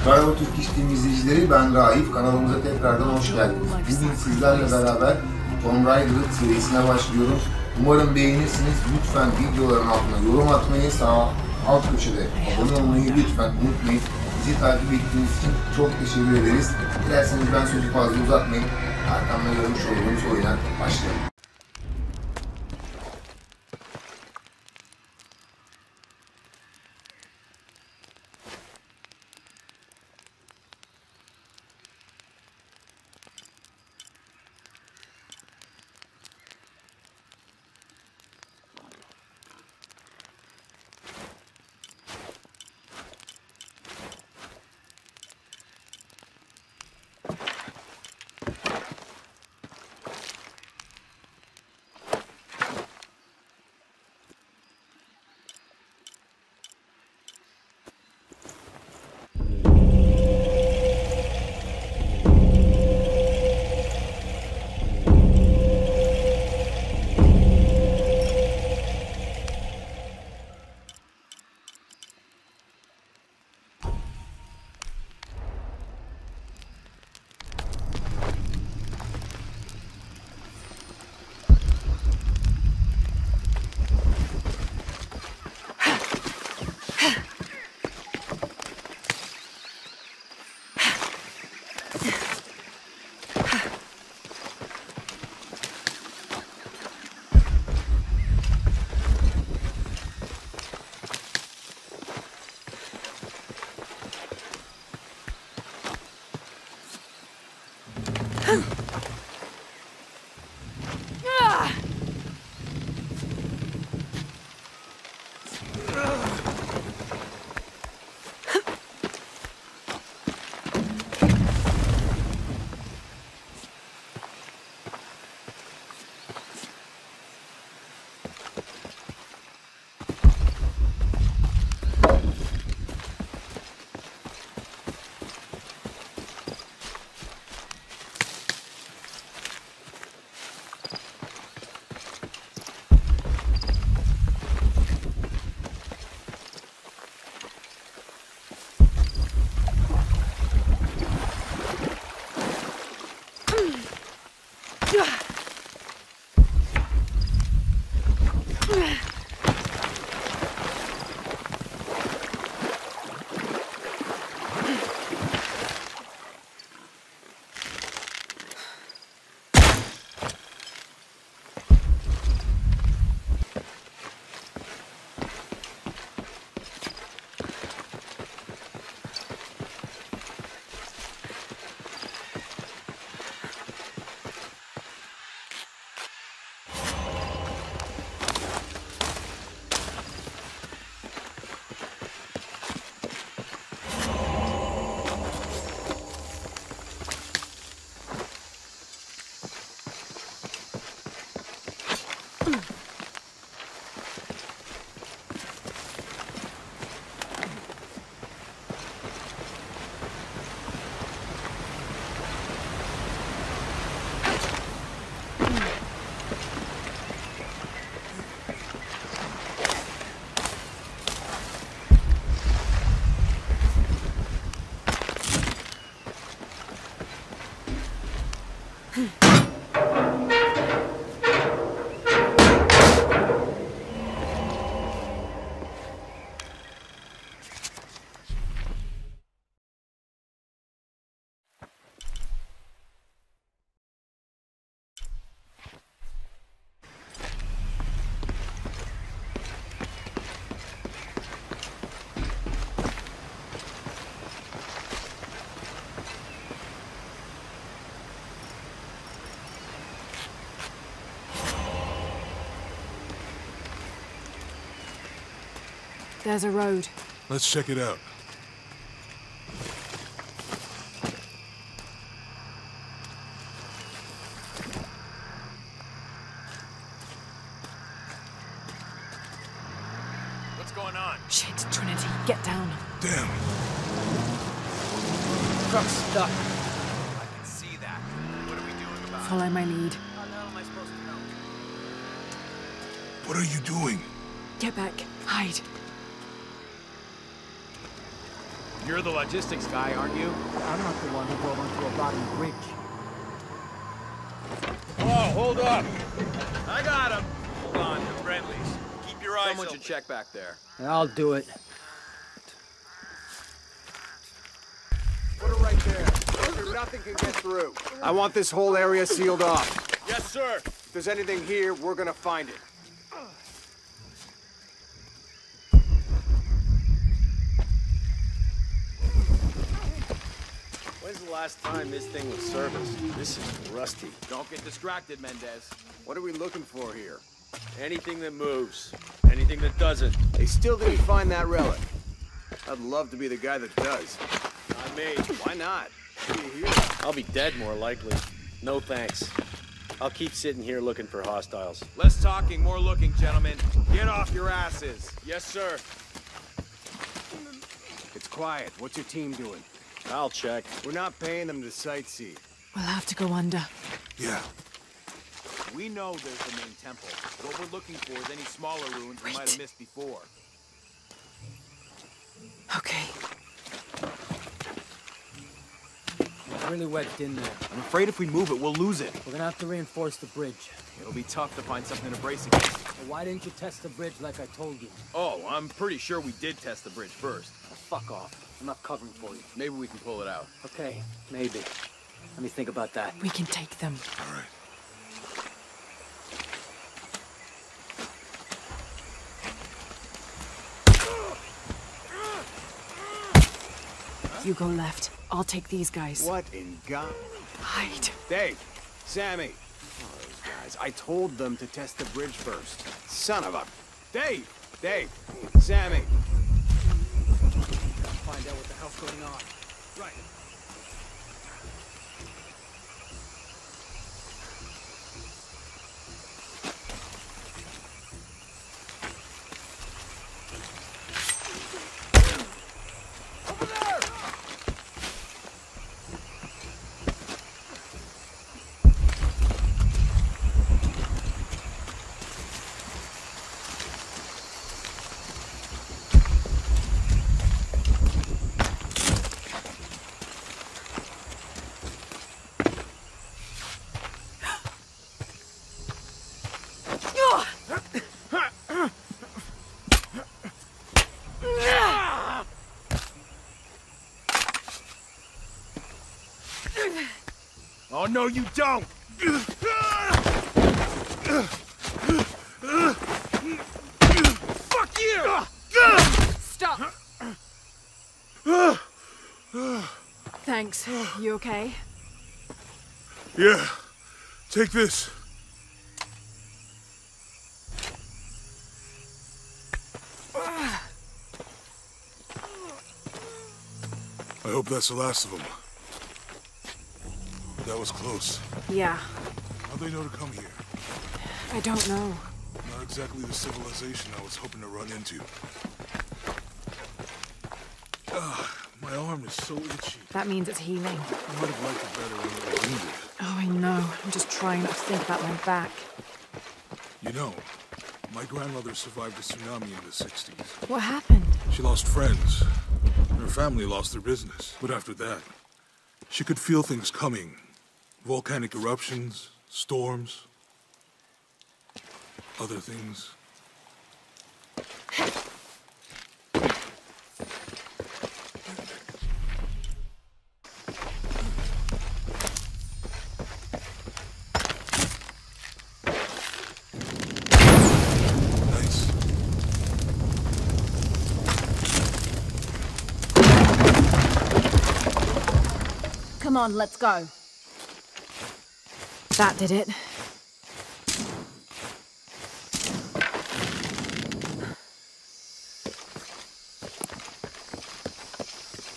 Merhaba Turkish TV izleyicileri, ben Raif. Kanalımıza tekrardan hoş geldiniz. Bugün sizlerle beraber Tomb Raider serisine başlıyoruz. Umarım beğenirsiniz. Lütfen videoların altına yorum atmayı, sağ alt köşede abone olmayı lütfen unutmayın. Bizi takip ettiğiniz için çok teşekkür ederiz. Dilerseniz ben sözü fazla uzatmayayım. Arkamda görmüş olduğunuz oyuna başlayalım. There's a road. Let's check it out. What's going on? Shit, Trinity, get down. Damn. Truck's stuck. I can see that. What are we doing about it? Follow my lead. How the hell am I supposed to know? What are you doing? Get back. Hide. You're the logistics guy, aren't you? I'm not the one who drove onto a rotten bridge. Oh, hold up! I got him! Hold on, they're friendlies. Keep your eyes open. Someone should check back there. I'll do it. Put it right there. Nothing can get through. I want this whole area sealed off. Yes, sir! If there's anything here, we're gonna find it. When's the last time this thing was serviced? This is rusty. Don't get distracted, Mendez. What are we looking for here? Anything that moves. Anything that doesn't. They still didn't find that relic. I'd love to be the guy that does. Not me. Why not? What are you here? I'll be dead more likely. No thanks. I'll keep sitting here looking for hostiles. Less talking, more looking, gentlemen. Get off your asses. Yes, sir. It's quiet. What's your team doing? I'll check. We're not paying them to sightsee. We'll have to go under. Yeah. We know there's the main temple. What we're looking for is any smaller ruins we might have missed before. Okay. It's really wet in there. I'm afraid if we move it, we'll lose it. We're gonna have to reinforce the bridge. It'll be tough to find something to brace against. Well, why didn't you test the bridge like I told you? Oh, I'm pretty sure we did test the bridge first. Fuck off. I'm not covering for you. Maybe we can pull it out. Okay, maybe. Let me think about that. We can take them. All right. You go left. I'll take these guys. What in God? Hide. Dave, Sammy. Oh, those guys. I told them to test the bridge first. Son of a... Dave! Dave! Sammy! Find out what the hell's going on. Right. Oh, no, you don't! Fuck you! Stop! Thanks. You okay? Yeah. Take this. I hope that's the last of them. That was close. Yeah. How'd they know to come here? I don't know. Not exactly the civilization I was hoping to run into. My arm is so itchy. That means it's healing. I might have liked it better when it was wounded. Oh, I know. I'm just trying not to think about my back. You know, my grandmother survived a tsunami in the 60s. What happened? She lost friends. Her family lost their business. But after that, she could feel things coming. Volcanic eruptions, storms, other things. Nice. Come on, let's go. That did it.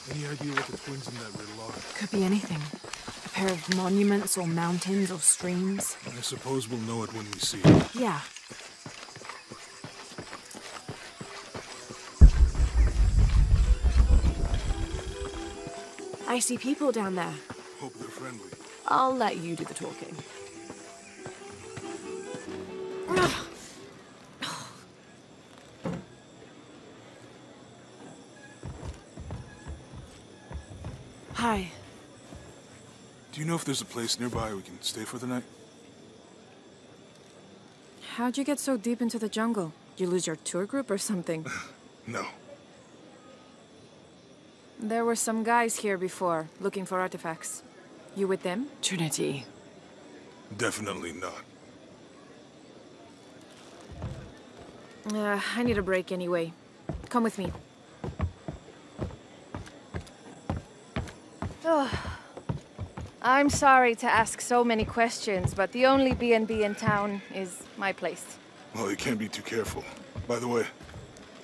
Any idea what the twins in that riddle are? Could be anything. A pair of monuments or mountains or streams. I suppose we'll know it when we see it. Yeah. I see people down there. Hope they're friendly. I'll let you do the talking. Hi. Do you know if there's a place nearby we can stay for the night? How'd you get so deep into the jungle? You lose your tour group or something? No. There were some guys here before, looking for artifacts. You with them? Trinity. Definitely not. I need a break anyway. Come with me. Oh. I'm sorry to ask so many questions, but the only B&B in town is my place. Well, you can't be too careful. By the way,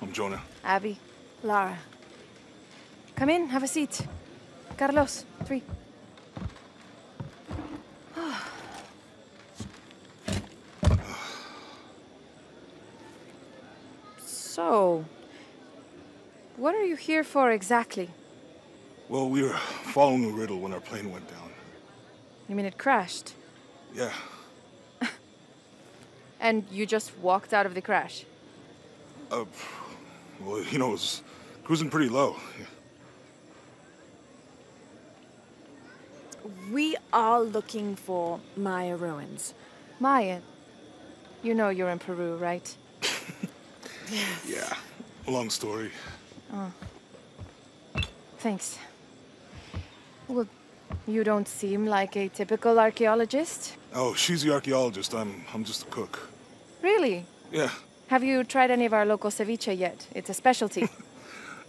I'm Jonah. Abby. Lara. Come in, have a seat. Carlos, 3. So, what are you here for exactly? Well, we were following a riddle when our plane went down. You mean it crashed? Yeah. And you just walked out of the crash? Well, you know, it was cruising pretty low. We are looking for Maya ruins. Maya? You know you're in Peru, right? Yeah. Long story. Oh. Thanks. Well, you don't seem like a typical archaeologist. Oh, she's the archaeologist. I'm just a cook. Really? Yeah. Have you tried any of our local ceviche yet? It's a specialty.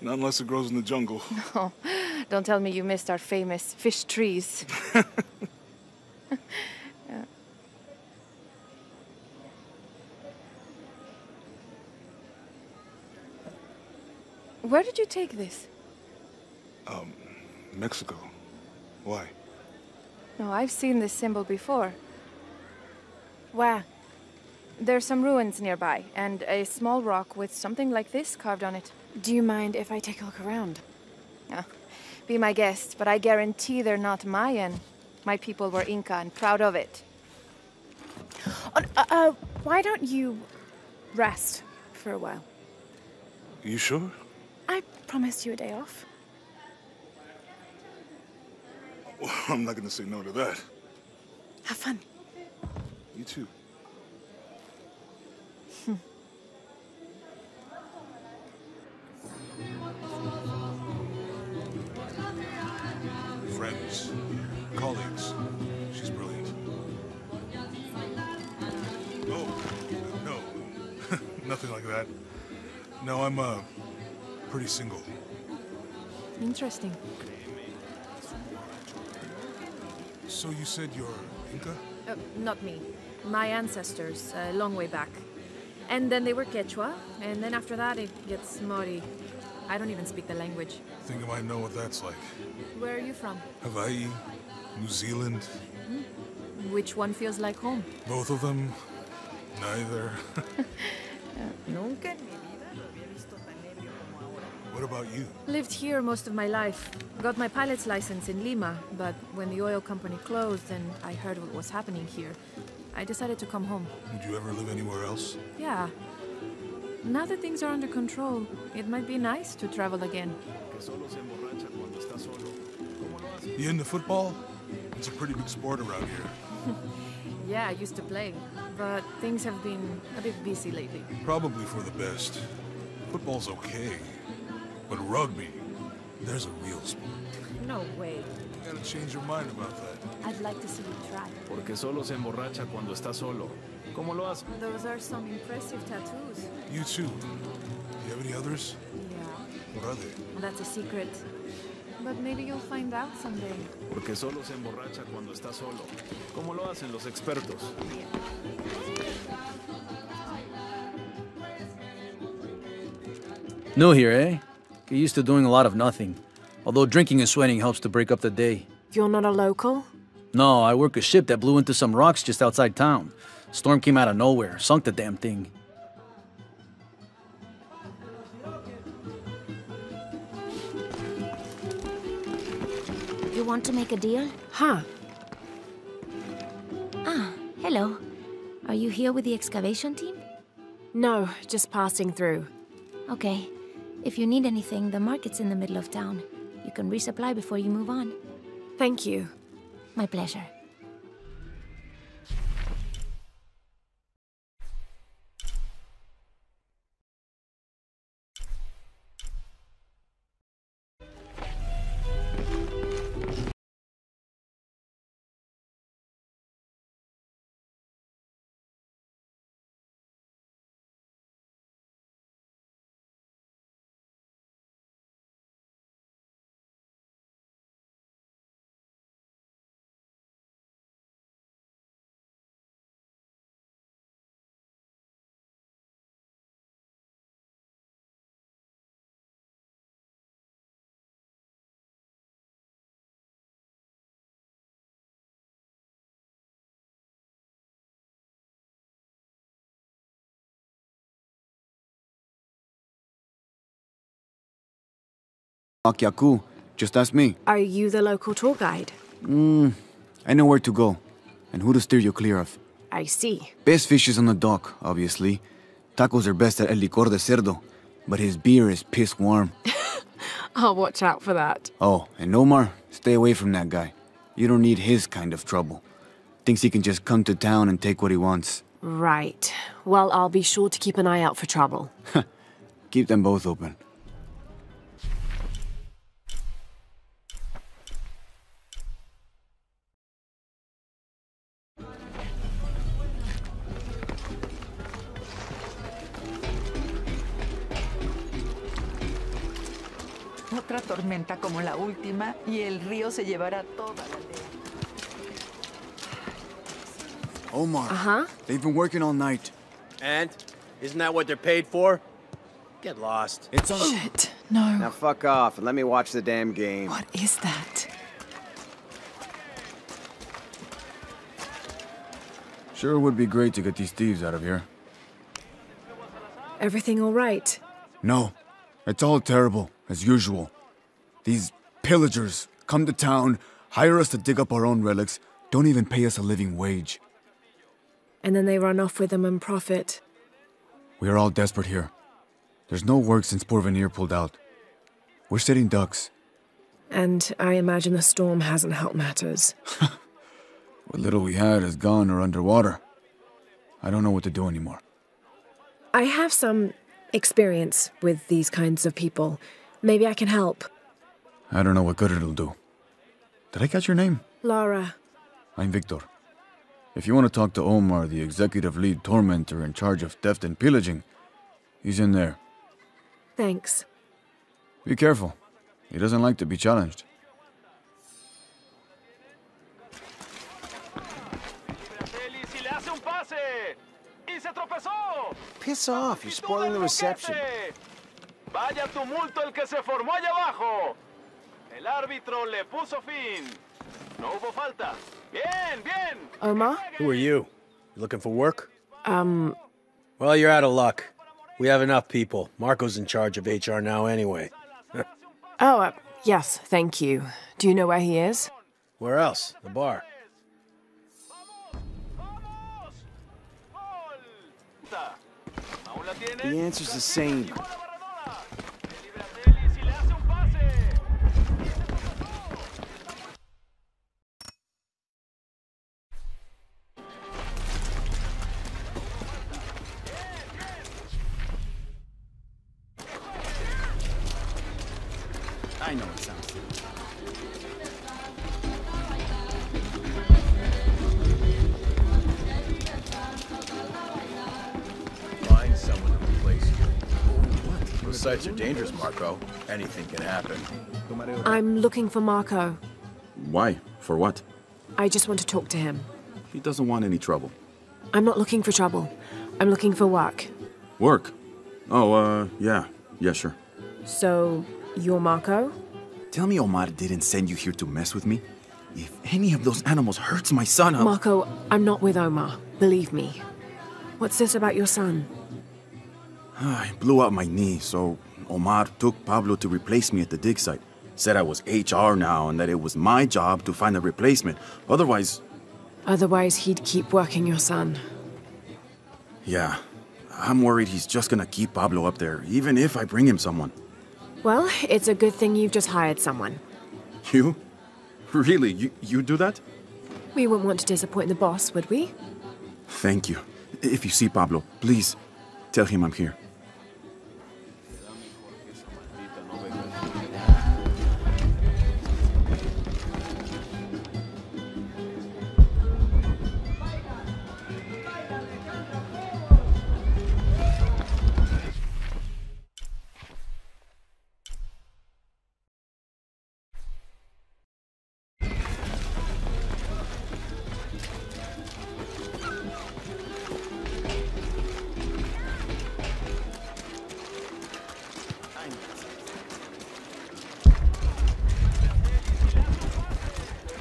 Not unless it grows in the jungle. Oh, don't tell me you missed our famous fish trees. Yeah. Where did you take this? Mexico. Why? No, I've seen this symbol before. Where? There's some ruins nearby, and a small rock with something like this carved on it. Do you mind if I take a look around? Be my guest, but I guarantee they're not Mayan. My people were Inca and proud of it. Why don't you rest for a while? You sure? I promised you a day off. Well, I'm not gonna say no to that. Have fun. You too. Friends, colleagues. She's brilliant. Oh, no. Nothing like that. No, I'm, pretty single. Interesting. So you said you're Inca? Not me. My ancestors, a long way back. And then they were Quechua, and then after that it gets Mori. I don't even speak the language. Think I might know what that's like. Where are you from? Hawaii, New Zealand. Which one feels like home? Both of them? Neither. Nunca. What about you? Lived here most of my life. Got my pilot's license in Lima, but when the oil company closed and I heard what was happening here, I decided to come home. Would you ever live anywhere else? Yeah. Now that things are under control, it might be nice to travel again. You into football? It's a pretty big sport around here. Yeah, I used to play, but things have been a bit busy lately. Probably for the best. Football's okay. But rugby, there's a real sport. No way. You gotta change your mind about that. I'd like to see you try. Porque solo se emborracha cuando está solo. ¿Cómo lo hace? Those are some impressive tattoos. You too. Do you have any others? Yeah. What are they? That's a secret. But maybe you'll find out someday. Porque solo se emborracha cuando está solo. ¿Cómo lo hacen los expertos? New here, eh? Get used to doing a lot of nothing. Although drinking and sweating helps to break up the day. You're not a local? No, I work a ship that blew into some rocks just outside town. Storm came out of nowhere, sunk the damn thing. You want to make a deal? Huh. Ah, hello. Are you here with the excavation team? No, just passing through. Okay. If you need anything, the market's in the middle of town. You can resupply before you move on. Thank you. My pleasure. Yaku, just ask me. Are you the local tour guide? I know where to go, and who to steer you clear of. I see. Best fish is on the dock, obviously. Tacos are best at El Licor de Cerdo, but his beer is piss warm. I'll watch out for that. Oh, and Omar, stay away from that guy. You don't need his kind of trouble. Thinks he can just come to town and take what he wants. Right. Well, I'll be sure to keep an eye out for trouble. Keep them both open. Otra tormenta como la última y el río se llevará toda la aldea. Omar, they've been working all night. And? Isn't that what they're paid for? Get lost. It's on. Shit, no. Now fuck off and let me watch the damn game. What is that? Sure would be great to get these thieves out of here. Everything all right? No, it's all terrible, as usual. These pillagers come to town, hire us to dig up our own relics, don't even pay us a living wage. And then they run off with them and profit. We are all desperate here. There's no work since Porvenir pulled out. We're sitting ducks. And I imagine the storm hasn't helped matters. What little we had is gone or underwater. I don't know what to do anymore. I have some experience with these kinds of people. Maybe I can help. I don't know what good it'll do. Did I catch your name? Lara. I'm Victor. If you want to talk to Omar, the executive lead tormentor in charge of theft and pillaging, he's in there. Thanks. Be careful. He doesn't like to be challenged. Piss off, you're spoiling the reception. Vaya tumulto el que se formó allá abajo. El árbitro le puso fin. No hubo falta. Bien, bien. Omar? Who are you? You looking for work? Well, you're out of luck. We have enough people. Marco's in charge of HR now anyway. Yes, thank you. Do you know where he is? Where else? The bar. The answer's the same. I know it sounds good. Find someone to replace you. What? Those sites are dangerous, Marco. Anything can happen. I'm looking for Marco. Why? For what? I just want to talk to him. He doesn't want any trouble. I'm not looking for trouble. I'm looking for work. Work? Oh, yeah. Yeah, sure. So, you're Marco? Tell me Omar didn't send you here to mess with me? If any of those animals hurts my son, I'll... Marco, I'm not with Omar. Believe me. What's this about your son? I blew out my knee, so Omar took Pablo to replace me at the dig site. Said I was HR now and that it was my job to find a replacement. Otherwise... Otherwise, he'd keep working your son. Yeah. I'm worried he's just gonna keep Pablo up there, even if I bring him someone. Well, it's a good thing you've just hired someone. You? Really? You do that? We wouldn't want to disappoint the boss, would we? Thank you. If you see Pablo, please tell him I'm here.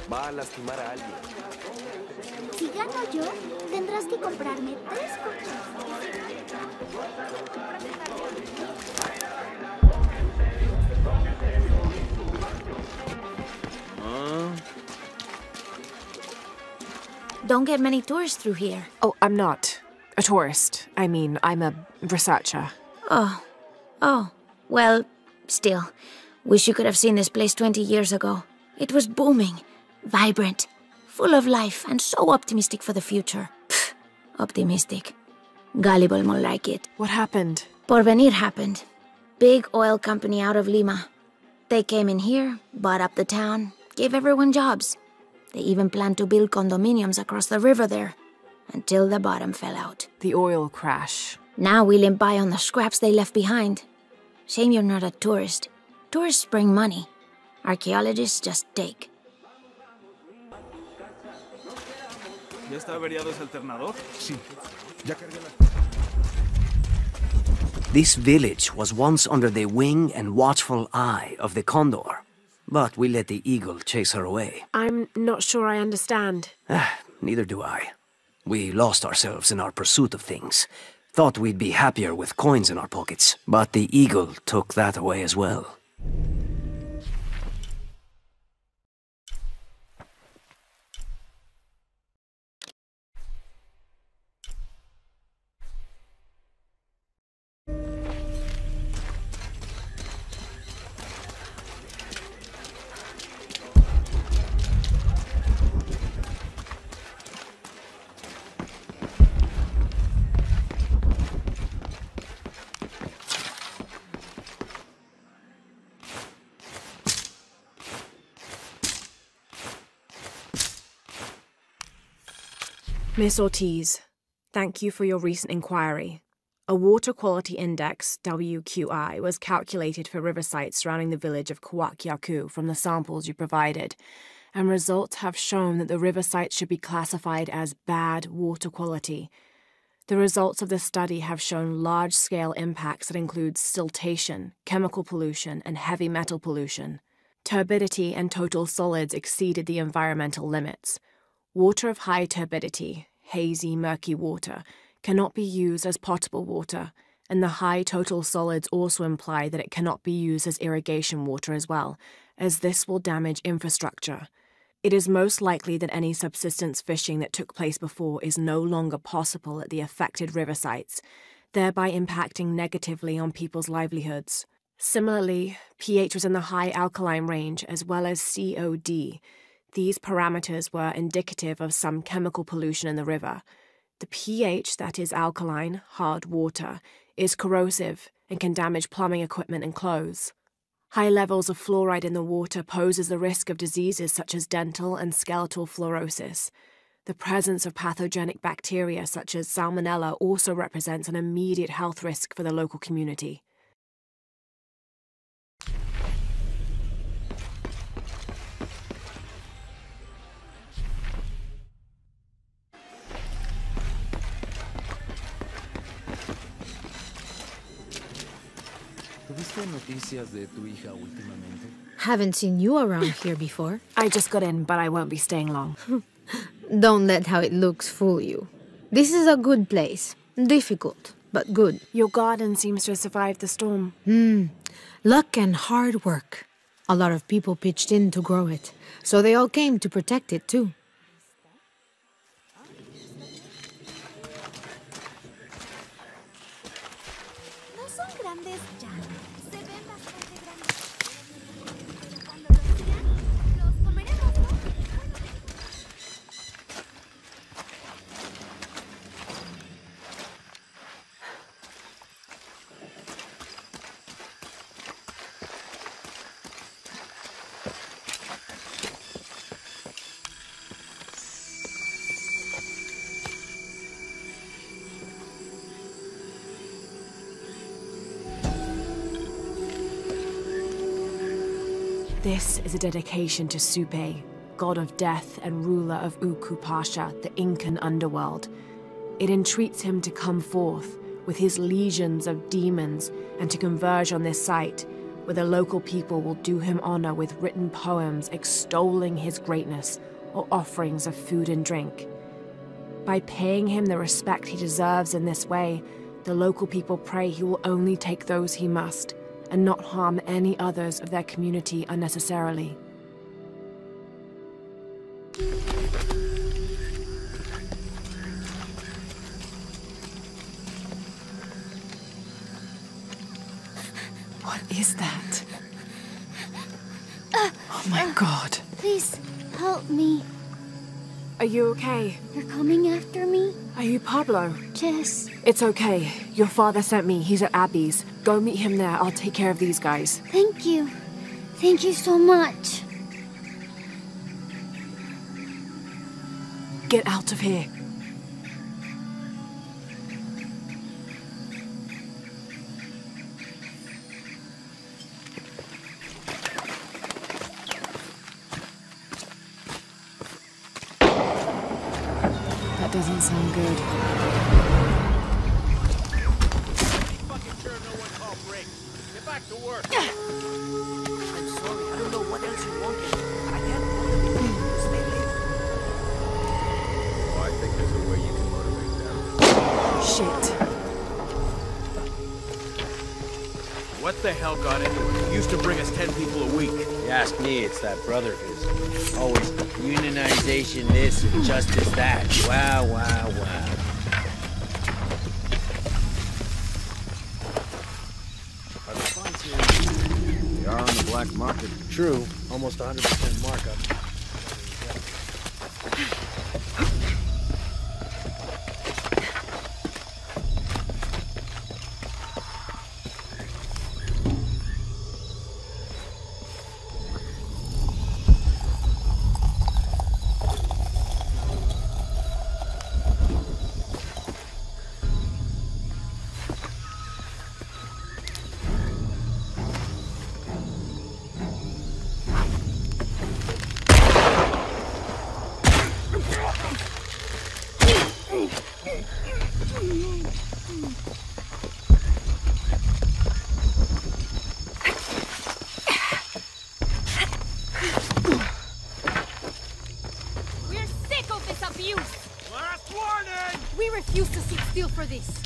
Va a lastimar a alguien. Si gano yo, tendrás que comprarme 3 coches. Don't get many tourists through here. Oh, I'm not a tourist. I mean, I'm a researcher. Oh. Well, still. Wish you could have seen this place 20 years ago. It was booming, vibrant, full of life, and so optimistic for the future. Pfft, optimistic. Gullible more like it. What happened? Porvenir happened. Big oil company out of Lima. They came in here, bought up the town, gave everyone jobs. They even planned to build condominiums across the river there, until the bottom fell out. The oil crash. Now we limp by on the scraps they left behind. Shame you're not a tourist. Tourists bring money. Archaeologists just take. ¿Ya está averiado ese alternador? Sí. Ya cargué la... This village was once under the wing and watchful eye of the condor. But we let the eagle chase her away. I'm not sure I understand. Neither do I. We lost ourselves in our pursuit of things. Thought we'd be happier with coins in our pockets. But the eagle took that away as well. Miss Ortiz, thank you for your recent inquiry. A Water Quality Index, WQI, was calculated for river sites surrounding the village of Kuwakyaku from the samples you provided, and results have shown that the river sites should be classified as bad water quality. The results of the study have shown large-scale impacts that include siltation, chemical pollution, and heavy metal pollution. Turbidity and total solids exceeded the environmental limits. Water of high turbidity, hazy, murky water, cannot be used as potable water, and the high total solids also imply that it cannot be used as irrigation water as well, as this will damage infrastructure. It is most likely that any subsistence fishing that took place before is no longer possible at the affected river sites, thereby impacting negatively on people's livelihoods. Similarly, pH was in the high alkaline range as well as COD. These parameters were indicative of some chemical pollution in the river. The pH, that is alkaline, hard water, is corrosive and can damage plumbing equipment and clothes. High levels of fluoride in the water poses the risk of diseases such as dental and skeletal fluorosis. The presence of pathogenic bacteria such as Salmonella also represents an immediate health risk for the local community. ¿Tuviste noticias de tu hija últimamente? Haven't seen you around here before. I just got in, but I won't be staying long. Don't let how it looks fool you. This is a good place. Difficult, but good. Your garden seems to have survived the storm. Luck and hard work. A lot of people pitched in to grow it, so they all came to protect it too. No son grandes ya. Se ven bastante grandes. This is a dedication to Supe, god of death and ruler of Uku Pasha, the Incan underworld. It entreats him to come forth with his legions of demons and to converge on this site, where the local people will do him honor with written poems extolling his greatness or offerings of food and drink. By paying him the respect he deserves in this way, the local people pray he will only take those he must, and not harm any others of their community unnecessarily. What is that? Oh my God. Please, help me. Are you okay? You're coming after me? Are you Pablo? Yes. It's okay. Your father sent me. He's at Abby's. Go meet him there. I'll take care of these guys. Thank you. Thank you so much. Get out of here. That doesn't sound good. Fucking sure no one called break. Get back to work. I'm sorry, I don't know what else you wanted. I can't stay late. Oh, I think there's a way you can motivate them. Shit. What the hell got into it? Used to bring us 10 people a week. You ask me, it's that brother of his. Always unionization this and justice that. Wow, wow, wow. Are the fines here? They are on the black market. True, almost 100% markup.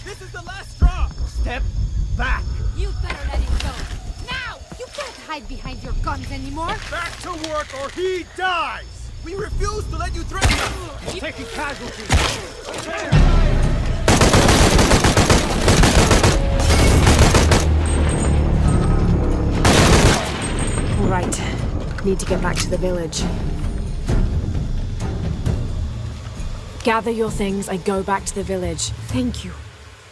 This is the last straw! Step back! You'd better let him go. Now! You can't hide behind your guns anymore! Back to work or he dies! We refuse to let you threaten us! We're taking casualties! All right. Need to get back to the village. Gather your things and go back to the village. Thank you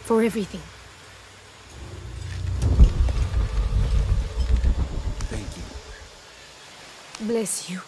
for everything. Thank you. Bless you.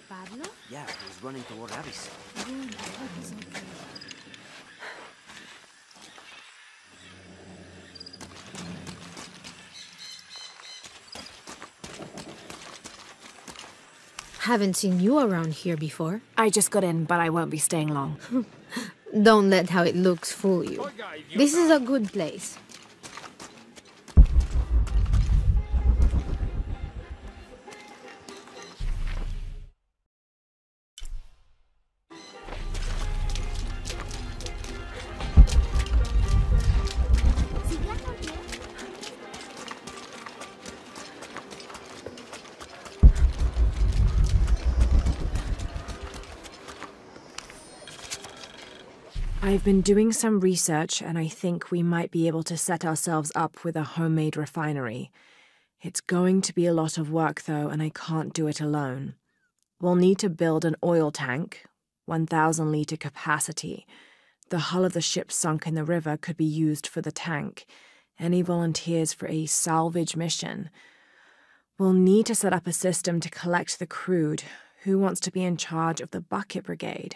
Pablo? Yeah, he's running toward Abby's. Good, I hope he's okay. Haven't seen you around here before. I just got in, but I won't be staying long. Don't let how it looks fool you. This is a good place. I've been doing some research, and I think we might be able to set ourselves up with a homemade refinery. It's going to be a lot of work, though, and I can't do it alone. We'll need to build an oil tank, 1,000-litre capacity. The hull of the ship sunk in the river could be used for the tank. Any volunteers for a salvage mission? We'll need to set up a system to collect the crude. Who wants to be in charge of the bucket brigade?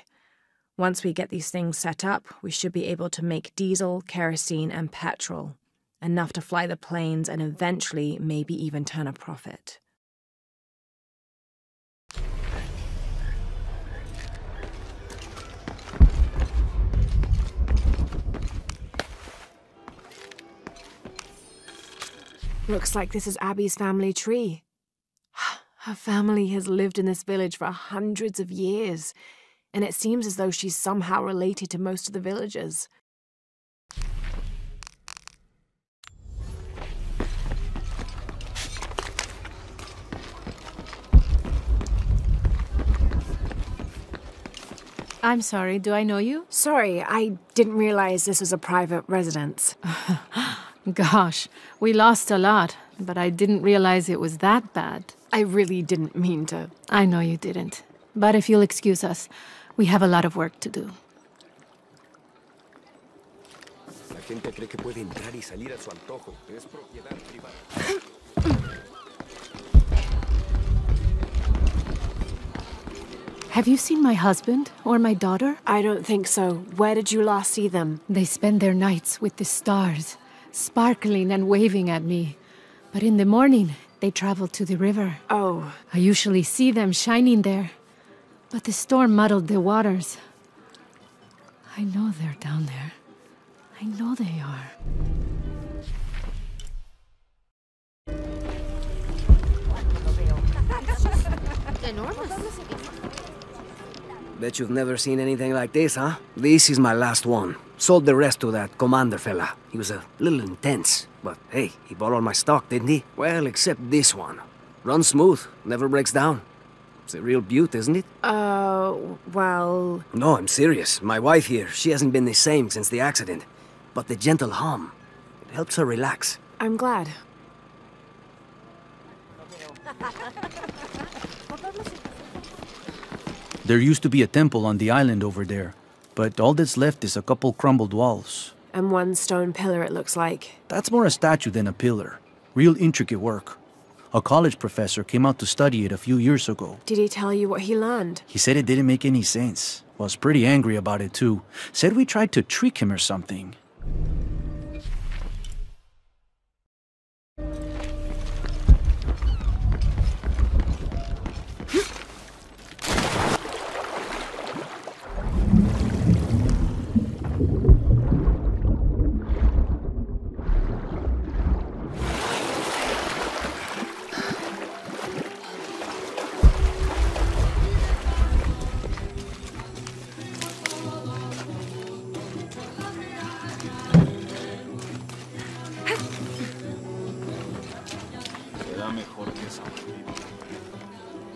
Once we get these things set up, we should be able to make diesel, kerosene, and petrol. Enough to fly the planes and eventually maybe even turn a profit. Looks like this is Abby's family tree. Her family has lived in this village for hundreds of years, and it seems as though she's somehow related to most of the villagers. I'm sorry, do I know you? Sorry, I didn't realize this was a private residence. Gosh, we lost a lot, but I didn't realize it was that bad. I really didn't mean to. I know you didn't. But if you'll excuse us, we have a lot of work to do. La gente cree que puede entrar y salir a su antojo. Es propiedad privada. Have you seen my husband or my daughter? I don't think so. Where did you last see them? They spend their nights with the stars, sparkling and waving at me. But in the morning, they travel to the river. Oh. I usually see them shining there. But the storm muddled the waters. I know they're down there. I know they are. Enormous. Bet you've never seen anything like this, huh? This is my last one. Sold the rest to that commander fella. He was a little intense, but hey, he bought all my stock, didn't he? Well, except this one. Runs smooth, never breaks down. It's a real beaut, isn't it? Well... No, I'm serious. My wife here, she hasn't been the same since the accident. But the gentle hum, it helps her relax. I'm glad. There used to be a temple on the island over there, but all that's left is a couple crumbled walls. And one stone pillar, it looks like. That's more a statue than a pillar. Real intricate work. A college professor came out to study it a few years ago. Did he tell you what he learned? He said it didn't make any sense. Was pretty angry about it too. Said we tried to trick him or something.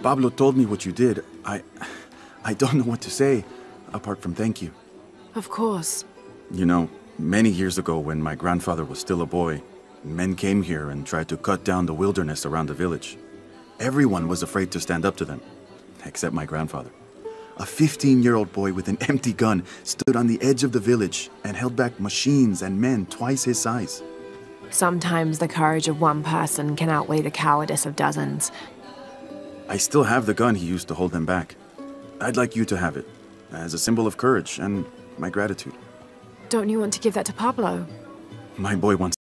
Pablo told me what you did. I don't know what to say, apart from thank you. Of course. You know, many years ago when my grandfather was still a boy, men came here and tried to cut down the wilderness around the village. Everyone was afraid to stand up to them, except my grandfather. A 15-year-old boy with an empty gun stood on the edge of the village and held back machines and men twice his size. Sometimes the courage of one person can outweigh the cowardice of dozens. I still have the gun he used to hold them back. I'd like you to have it, as a symbol of courage and my gratitude. Don't you want to give that to Pablo? My boy wants